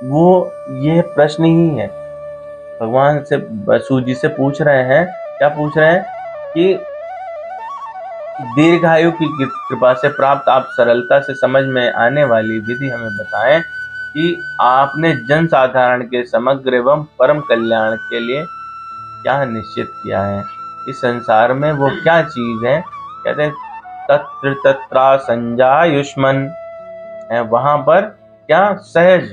वो ये प्रश्न ही है। भगवान से सूत जी से पूछ रहे हैं, क्या पूछ रहे हैं कि दीर्घायु की कृपा से प्राप्त आप सरलता से समझ में आने वाली विधि हमें बताएं कि आपने जन साधारण के समग्र एवं परम कल्याण के लिए क्या निश्चित किया है। इस संसार में वो क्या चीज है, कहते हैं तत्र तत्रा संजायुष्मन है, वहां पर क्या सहज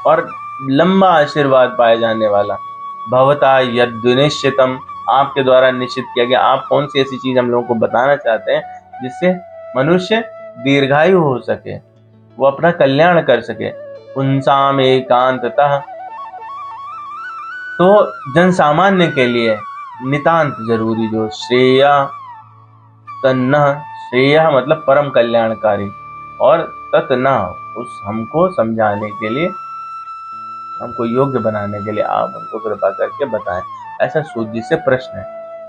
और लंबा आशीर्वाद पाए जाने वाला। भवता यद निश्चितम, आपके द्वारा निश्चित किया गया। आप कौन सी ऐसी चीज हम लोगों को बताना चाहते हैं जिससे मनुष्य दीर्घायु हो सके, वो अपना कल्याण कर सके। पुंसाम एकांततः, तो जन सामान्य के लिए नितांत जरूरी जो श्रेय तन्न, श्रेय मतलब परम कल्याणकारी, और तत्न उस हमको समझाने के लिए, हमको योग्य बनाने के लिए आप हमको कृपा करके बताएं। ऐसा सूत जी से प्रश्न है।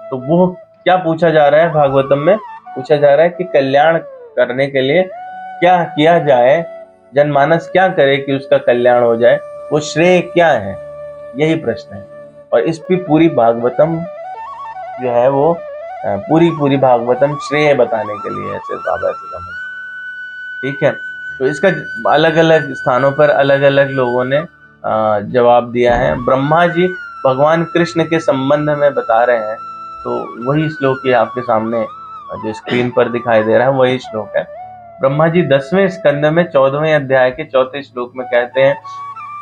तो वो क्या पूछा जा रहा है भागवतम में, पूछा जा रहा है कि कल्याण करने के लिए क्या किया जाए, जनमानस क्या करे कि उसका कल्याण हो जाए, वो श्रेय क्या है, यही प्रश्न है। और इस पे पूरी भागवतम जो है वो पूरी भागवतम श्रेय बताने के लिए ऐसे बाबा से समझ, ठीक है। तो इसका अलग अलग स्थानों पर अलग अलग लोगों ने जवाब दिया है। ब्रह्मा जी भगवान कृष्ण के संबंध में बता रहे हैं, तो वही श्लोक ये आपके सामने जो स्क्रीन पर दिखाई दे रहा है वही श्लोक है। ब्रह्मा जी 10वें स्कंद में 14वें अध्याय के 4थे श्लोक में कहते हैं,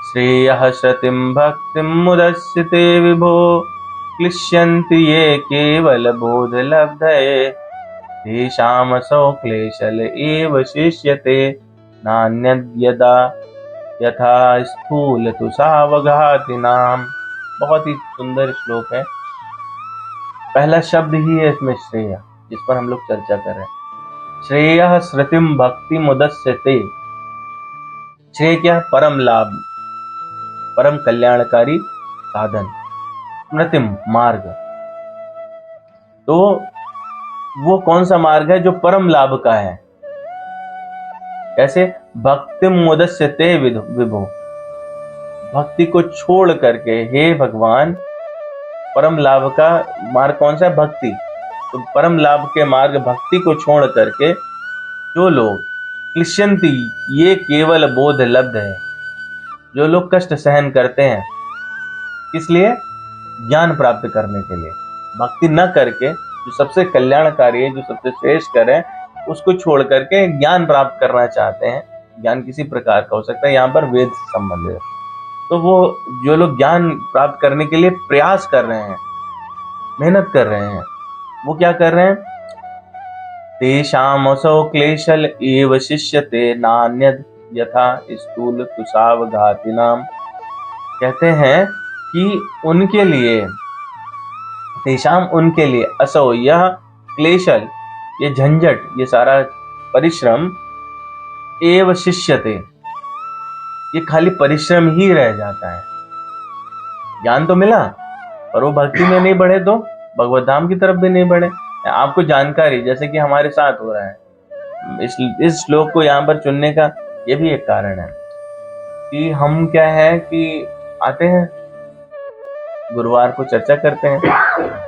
श्रेयः श्रुतिं भक्तिं मुदस्सिते विभो क्लिश्यन्ति ये केवल बोध लब्धये तेषामसौ क्लेशल एव शिष्यते नान्यद् यदा यथा स्थूल तुषावघातिनाम। बहुत ही सुंदर श्लोक है। पहला शब्द ही है इसमें श्रेय, जिस पर हम लोग चर्चा कर रहे हैं। श्रेयः श्रुतिम भक्ति मुदस्यते, श्रेय क्या, परम लाभ, परम कल्याणकारी साधन, स्मृतिम मार्ग। तो वो कौन सा मार्ग है जो परम लाभ का है, कैसे, भक्ति मुदस्यते विभो, भक्ति को छोड़ करके, हे भगवान परम लाभ का मार्ग कौन सा है, भक्ति। तो परम लाभ के मार्ग भक्ति को छोड़ करके जो लोग क्लिश्यन्ति, ये केवल बोध लब्ध है, जो लोग कष्ट सहन करते हैं, किस लिए, ज्ञान प्राप्त करने के लिए, भक्ति न करके जो सबसे कल्याणकारी है, जो सबसे श्रेष्ठ है, उसको छोड़ करके ज्ञान प्राप्त करना चाहते हैं। ज्ञान किसी प्रकार का हो सकता है, यहाँ पर वेद से संबंधित। तो वो जो लोग ज्ञान प्राप्त करने के लिए प्रयास कर रहे हैं, मेहनत कर रहे हैं, वो क्या कर रहे हैं, तेषामसौ क्लेशल एव शिष्यते नान्यद् यथा स्थूल तुषावघातिनाम। कहते हैं कि उनके लिए, तेषाम उनके लिए, असौ यह क्लेशल, ये झंझट, ये सारा परिश्रम, एव शिष्यते, ये खाली परिश्रम ही रह जाता है। ज्ञान तो मिला पर वो भक्ति में नहीं बढ़े तो भगवत धाम की तरफ भी नहीं बढ़े। आपको जानकारी, जैसे कि हमारे साथ हो रहा है, इस श्लोक को यहाँ पर चुनने का ये भी एक कारण है कि हम क्या है कि आते हैं गुरुवार को चर्चा करते हैं,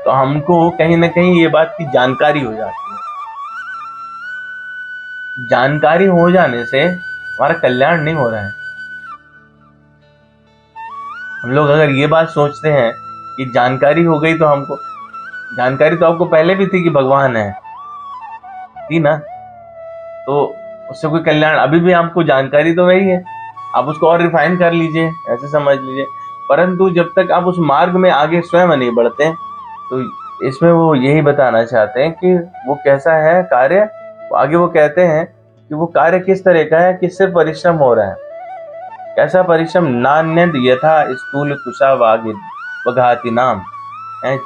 तो हमको कहीं ना कहीं ये बात की जानकारी हो जाती है। जानकारी हो जाने से हमारा कल्याण नहीं हो रहा है। हम लोग अगर ये बात सोचते हैं कि जानकारी हो गई तो हमको, जानकारी तो आपको पहले भी थी कि भगवान है, थी ना, तो उससे कोई कल्याण, अभी भी आपको जानकारी तो वही है, आप उसको और रिफाइन कर लीजिए, ऐसे समझ लीजिए। परंतु जब तक आप उस मार्ग में आगे स्वयं नहीं बढ़ते, तो इसमें वो यही बताना चाहते हैं कि वो कैसा है कार्य। आगे वो कहते हैं कि वो कार्य किस तरह का है, किससे परिश्रम हो रहा है, कैसा परिश्रम, नान्यद यथा स्थूल कुशा वघाति नाम,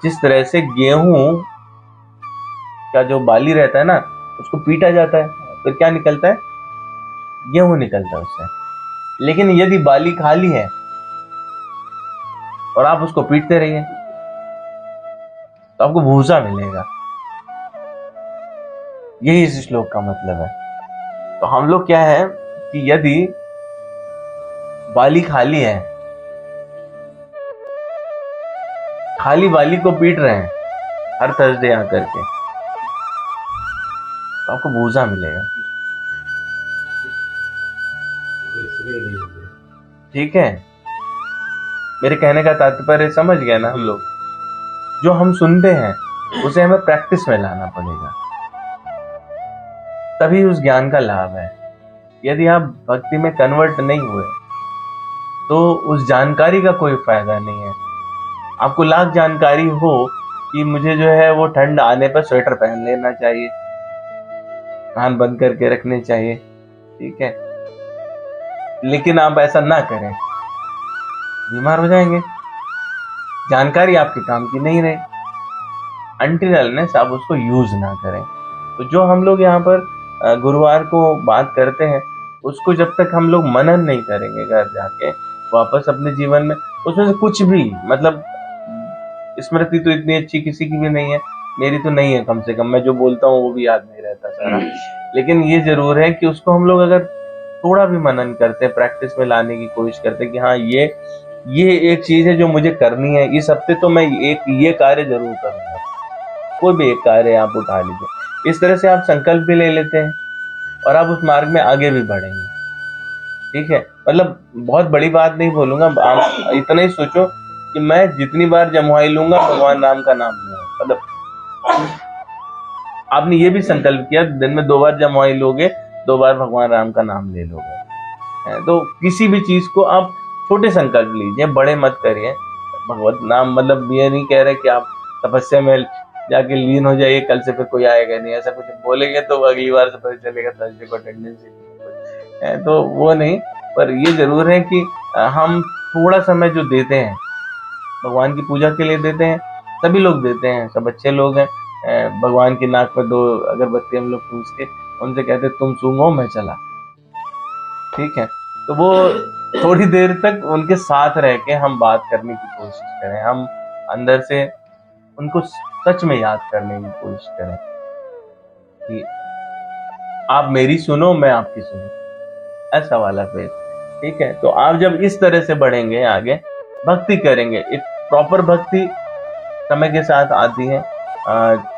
जिस तरह से गेहूं का जो बाली रहता है ना, उसको पीटा जाता है, फिर क्या निकलता है, गेहूं निकलता है उससे। लेकिन यदि बाली खाली है और आप उसको पीटते रहिए तो आपको भूसा मिलेगा। यही इस श्लोक का मतलब है। तो हम लोग क्या है कि यदि बाली खाली है, खाली बाली को पीट रहे हैं हर थर्सडे आकर के, तो आपको भूसा मिलेगा। ठीक है, मेरे कहने का तात्पर्य समझ गया ना हम लोग? जो हम सुनते हैं उसे हमें प्रैक्टिस में लाना पड़ेगा, तभी उस ज्ञान का लाभ है। यदि आप भक्ति में कन्वर्ट नहीं हुए तो उस जानकारी का कोई फायदा नहीं है। आपको लाख जानकारी हो कि मुझे जो है वो ठंड आने पर स्वेटर पहन लेना चाहिए, कान बंद करके रखने चाहिए, ठीक है, लेकिन आप ऐसा ना करें, बीमार हो जाएंगे, जानकारी आपके काम की नहीं रहे, अनटिल अनलेस आप उसको यूज ना करें। तो जो हम लोग यहाँ पर गुरुवार को बात करते हैं, उसको जब तक हम लोग मनन नहीं करेंगे घर जाके वापस अपने जीवन में, उसमें से कुछ भी, मतलब स्मृति तो इतनी अच्छी किसी की भी नहीं है, मेरी तो नहीं है, कम से कम मैं जो बोलता हूँ वो भी याद नहीं रहता सारा, लेकिन ये जरूर है कि उसको हम लोग अगर थोड़ा भी मनन करते हैं, प्रैक्टिस में लाने की कोशिश करते हैं कि हाँ ये एक चीज है जो मुझे करनी है, इस हफ्ते तो मैं ये कार्य जरूर करूंगा, कोई भी एक कार्य आप उठा लीजिए, इस तरह से आप संकल्प भी ले लेते हैं और आप उस मार्ग में आगे भी बढ़ेंगे। ठीक है, मतलब बहुत बड़ी बात नहीं बोलूंगा, आप इतना ही सोचो कि मैं जितनी बार जमुआई लूंगा भगवान राम का नाम लूंगा, मतलब आपने ये भी संकल्प किया दिन में 2 बार जमुआई लोगे, 2 बार भगवान राम का नाम ले लोगे। तो किसी भी चीज को आप छोटे संकल्प लीजिए, बड़े मत करिए। भगवत नाम मतलब ये नहीं कह रहे कि आप तपस्या में जाके लीन हो जाइए, कल से फिर कोई आएगा नहीं, ऐसा कुछ बोलेंगे तो अगली बार से पता चलेगा थर्सडे को अटेंडेंस है, तो वो नहीं। पर ये जरूर है कि हम थोड़ा समय जो देते हैं भगवान की पूजा के लिए देते हैं, सभी लोग देते हैं, सब अच्छे लोग हैं। भगवान की नाक में 2 अगरबत्ती हम लोग पूछ के उनसे कहते तुम सूंघो मैं चला, ठीक है, तो वो थोड़ी देर तक उनके साथ रह के हम बात करने की कोशिश करें, हम अंदर से उनको सच में याद करने की कोशिश करें कि आप मेरी सुनो मैं आपकी सुनो, ऐसा वाला फेज। ठीक है, तो आप जब इस तरह से बढ़ेंगे आगे, भक्ति करेंगे, एक प्रॉपर भक्ति समय के साथ आती है,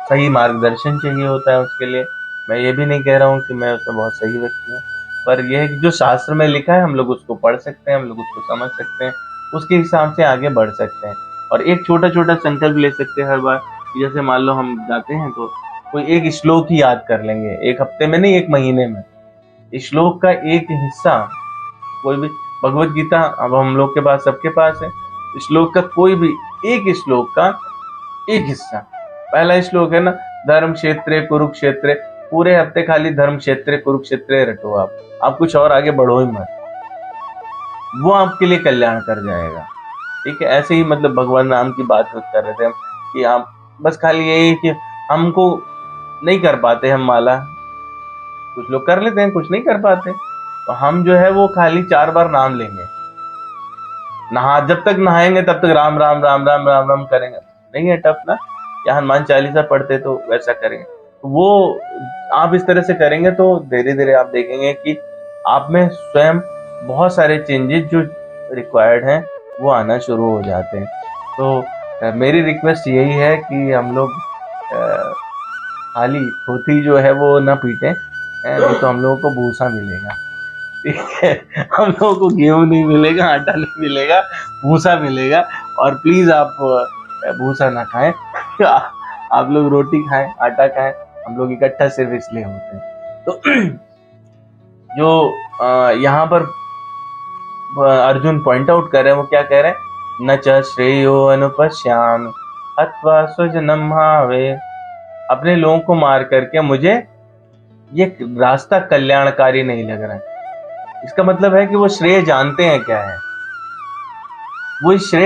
सही मार्गदर्शन चाहिए होता है उसके लिए। मैं ये भी नहीं कह रहा हूँ कि मैं उसमें बहुत सही व्यक्ति हूँ, पर यह है कि जो शास्त्र में लिखा है हम लोग उसको पढ़ सकते हैं, हम लोग उसको समझ सकते हैं, उसके हिसाब से आगे बढ़ सकते हैं। और एक छोटा छोटा संकल्प ले सकते हैं हर बार, जैसे मान लो हम जाते हैं तो कोई एक श्लोक ही याद कर लेंगे, एक हफ्ते में नहीं, एक महीने में श्लोक का एक हिस्सा, कोई भी भगवत गीता अब हम लोग के पास सबके पास है, श्लोक का कोई भी एक श्लोक का एक हिस्सा, पहला श्लोक है ना, धर्म क्षेत्र कुरुक्षेत्र, पूरे हफ्ते खाली धर्म क्षेत्र कुरुक्षेत्र रटो, आप कुछ और आगे बढ़ो ही मत, वो आपके लिए कल्याण कर जाएगा। ठीक है, ऐसे ही मतलब भगवान नाम की बात कर रहे थे हम कि आप बस खाली यही कि हमको नहीं कर पाते हम माला, कुछ लोग कर लेते हैं कुछ नहीं कर पाते, तो हम जो है वो खाली 4 बार नाम लेंगे, जब तक नहाएंगे तब तक राम राम राम राम राम राम करेंगे, नहीं है टफ ना, या हनुमान चालीसा पढ़ते तो वैसा करेंगे, तो वो आप इस तरह से करेंगे तो धीरे धीरे आप देखेंगे कि आप में स्वयं बहुत सारे चेंजेस जो रिक्वायर्ड हैं वो आना शुरू हो जाते हैं। तो मेरी रिक्वेस्ट यही है कि हम लोग खाली धोती जो है वो ना पीटे, नहीं तो हम लोगों को भूसा मिलेगा। ठीक है, हम लोगों को गेहूं नहीं मिलेगा, आटा नहीं मिलेगा, भूसा मिलेगा। और प्लीज आप भूसा ना खाएं, आप लोग रोटी खाएं, आटा खाएं, हम लोग इकट्ठा सिर्फ इसलिए होते हैं। तो जो यहाँ पर अर्जुन पॉइंट आउट कर रहे हैं वो क्या कह रहे हैं, न च श्रेयो अनुपश्याम अथवा स्वजनम भावे, अपने लोगों को मार करके मुझे ये रास्ता कल्याणकारी नहीं लग रहा है। इसका मतलब है कि वो श्रेय जानते हैं क्या है, वो श्रेय